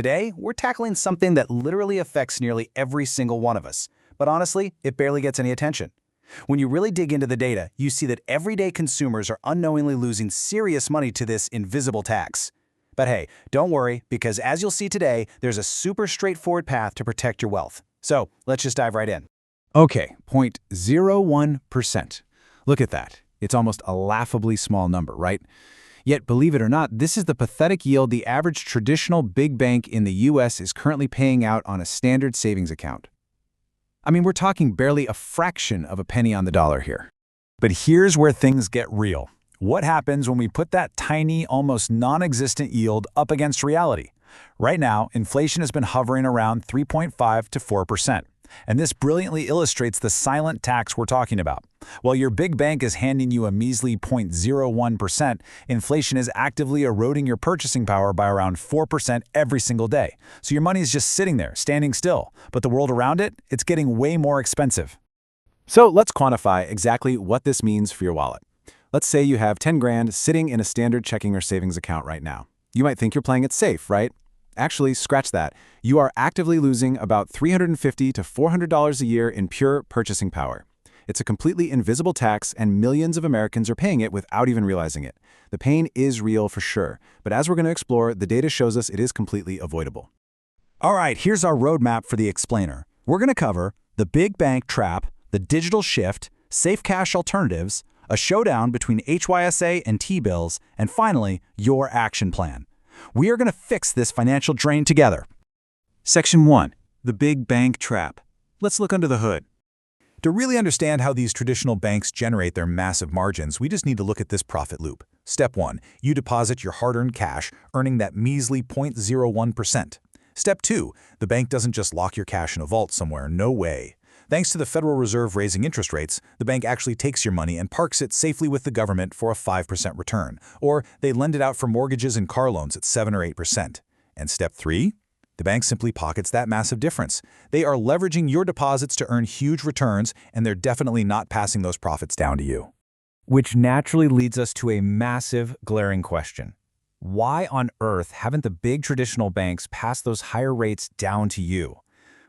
Today, we're tackling something that literally affects nearly every single one of us, but honestly, it barely gets any attention. When you really dig into the data, you see that everyday consumers are unknowingly losing serious money to this invisible tax. But hey, don't worry, because as you'll see today, there's a super straightforward path to protect your wealth. So let's just dive right in. Okay, 0.01%. Look at that. It's almost a laughably small number, right? Yet, believe it or not, this is the pathetic yield the average traditional big bank in the US is currently paying out on a standard savings account. I mean, we're talking barely a fraction of a penny on the dollar here. But here's where things get real. What happens when we put that tiny, almost non-existent yield up against reality? Right now, inflation has been hovering around 3.5 to 4%. And this brilliantly illustrates the silent tax we're talking about. While your big bank is handing you a measly 0.01%, inflation is actively eroding your purchasing power by around 4% every single day. So your money is just sitting there, standing still. But the world around it, it's getting way more expensive. So let's quantify exactly what this means for your wallet. Let's say you have 10 grand sitting in a standard checking or savings account right now. You might think you're playing it safe, right? Actually, scratch that. You are actively losing about $350 to $400 a year in pure purchasing power. It's a completely invisible tax, and millions of Americans are paying it without even realizing it. The pain is real for sure, but as we're going to explore, the data shows us it is completely avoidable. All right, here's our roadmap for the explainer. We're going to cover the big bank trap, the digital shift, safe cash alternatives, a showdown between HYSA and T-bills, and finally, your action plan. We are going to fix this financial drain together. Section 1. The big bank trap. Let's look under the hood. To really understand how these traditional banks generate their massive margins, we just need to look at this profit loop. Step 1. You deposit your hard-earned cash, earning that measly 0.01%. Step 2. The bank doesn't just lock your cash in a vault somewhere, no way. Thanks to the Federal Reserve raising interest rates, the bank actually takes your money and parks it safely with the government for a 5% return, or they lend it out for mortgages and car loans at 7 or 8%. And step 3? The bank simply pockets that massive difference. They are leveraging your deposits to earn huge returns, and they're definitely not passing those profits down to you. Which naturally leads us to a massive, glaring question. Why on earth haven't the big traditional banks passed those higher rates down to you?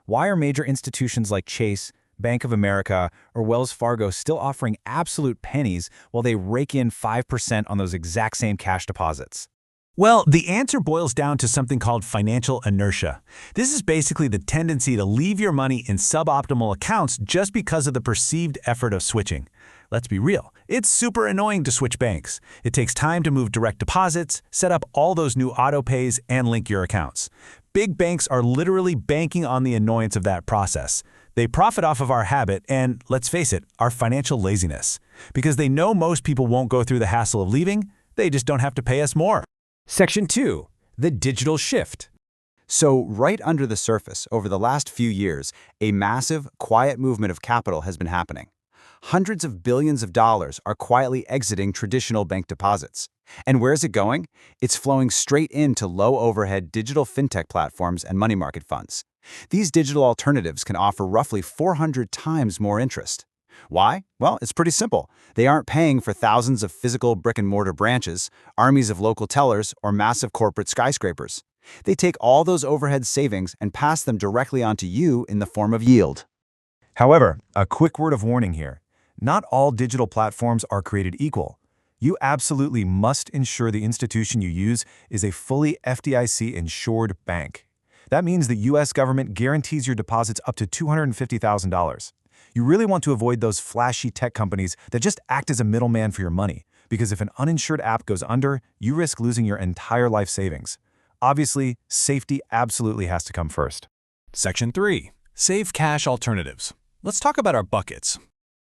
Why are major institutions like Chase, Bank of America, or Wells Fargo still offering absolute pennies while they rake in 5% on those exact same cash deposits? Well, the answer boils down to something called financial inertia. This is basically the tendency to leave your money in suboptimal accounts just because of the perceived effort of switching. Let's be real, it's super annoying to switch banks. It takes time to move direct deposits, set up all those new auto pays, and link your accounts. Big banks are literally banking on the annoyance of that process. They profit off of our habit and, let's face it, our financial laziness. Because they know most people won't go through the hassle of leaving, they just don't have to pay us more. Section 2. The digital shift. So right under the surface, over the last few years, a massive, quiet movement of capital has been happening. Hundreds of billions of dollars are quietly exiting traditional bank deposits. And where's it going? It's flowing straight into low-overhead digital fintech platforms and money market funds. These digital alternatives can offer roughly 400 times more interest. Why? Well, it's pretty simple. They aren't paying for thousands of physical brick-and-mortar branches, armies of local tellers, or massive corporate skyscrapers. They take all those overhead savings and pass them directly onto you in the form of yield. However, a quick word of warning here. Not all digital platforms are created equal. You absolutely must ensure the institution you use is a fully FDIC-insured bank. That means the U.S. government guarantees your deposits up to $250,000. You really want to avoid those flashy tech companies that just act as a middleman for your money, because if an uninsured app goes under, you risk losing your entire life savings. Obviously, safety absolutely has to come first. Section 3. Safe cash alternatives. Let's talk about our buckets.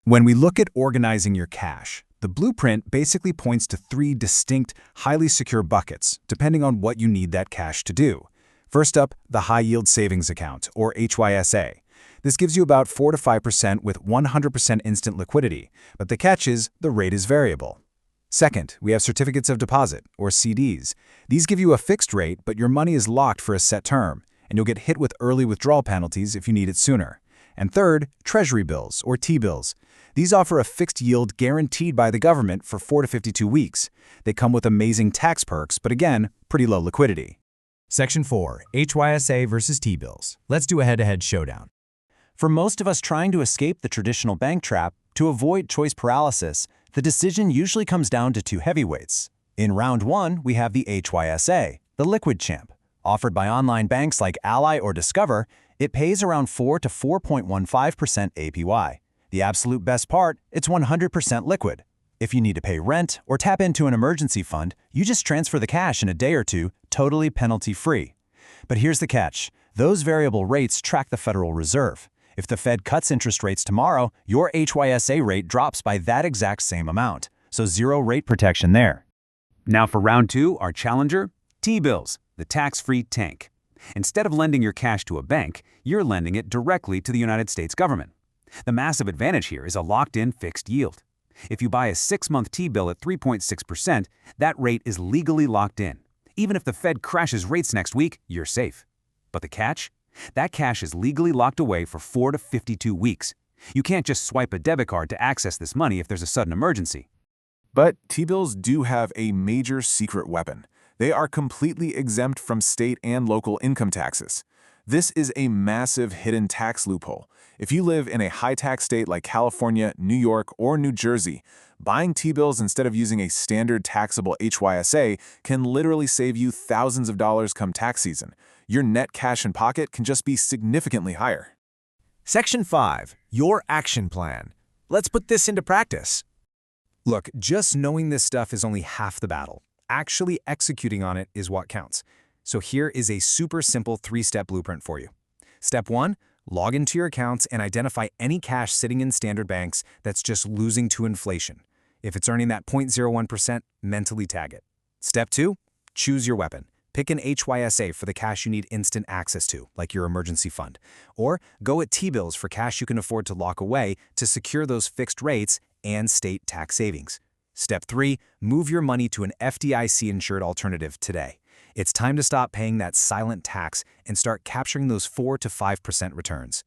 When we look at organizing your cash, the blueprint basically points to 3 distinct, highly secure buckets, depending on what you need that cash to do. First up, the high-yield savings account, or HYSA. This gives you about 4 to 5% with 100% instant liquidity, but the catch is the rate is variable. Second, we have certificates of deposit, or CDs. These give you a fixed rate, but your money is locked for a set term, and you'll get hit with early withdrawal penalties if you need it sooner. And third, Treasury Bills, or T-bills. These offer a fixed yield guaranteed by the government for 4 to 52 weeks. They come with amazing tax perks, but again, pretty low liquidity. Section 4. HYSA versus T-bills. Let's do a head-to-head showdown. For most of us trying to escape the traditional bank trap, to avoid choice paralysis, the decision usually comes down to two heavyweights. In round one, we have the HYSA, the liquid champ. Offered by online banks like Ally or Discover, it pays around 4 to 4.15% APY. The absolute best part, it's 100% liquid. If you need to pay rent or tap into an emergency fund, you just transfer the cash in a day or two, totally penalty-free. But here's the catch. Those variable rates track the Federal Reserve. If the Fed cuts interest rates tomorrow, your HYSA rate drops by that exact same amount. So zero rate protection there. Now for round two, our challenger, T-bills, the tax-free tank. Instead of lending your cash to a bank, you're lending it directly to the United States government. The massive advantage here is a locked-in fixed yield. If you buy a 6-month T-bill at 3.6%, that rate is legally locked in. Even if the Fed crashes rates next week, you're safe. But the catch? That cash is legally locked away for 4 to 52 weeks. You can't just swipe a debit card to access this money if there's a sudden emergency. But T-bills do have a major secret weapon. They are completely exempt from state and local income taxes. This is a massive hidden tax loophole. If you live in a high-tax state like California, New York, or New Jersey, buying T-bills instead of using a standard taxable HYSA can literally save you thousands of dollars come tax season. Your net cash in pocket can just be significantly higher. Section 5. Your action plan. Let's put this into practice. Look, just knowing this stuff is only half the battle. Actually executing on it is what counts. So here is a super simple 3-step blueprint for you. Step 1, log into your accounts and identify any cash sitting in standard banks that's just losing to inflation. If it's earning that 0.01%, mentally tag it. Step 2, choose your weapon. Pick an HYSA for the cash you need instant access to, like your emergency fund. Or go at T-bills for cash you can afford to lock away to secure those fixed rates and state tax savings. Step 3, move your money to an FDIC-insured alternative today. It's time to stop paying that silent tax and start capturing those 4 to 5% returns.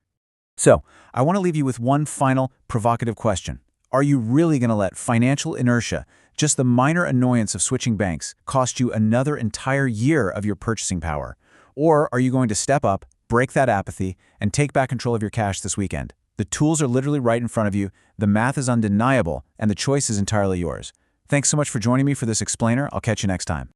So, I want to leave you with one final provocative question. Are you really going to let financial inertia, just the minor annoyance of switching banks, cost you another entire year of your purchasing power? Or are you going to step up, break that apathy, and take back control of your cash this weekend? The tools are literally right in front of you, the math is undeniable, and the choice is entirely yours. Thanks so much for joining me for this explainer. I'll catch you next time.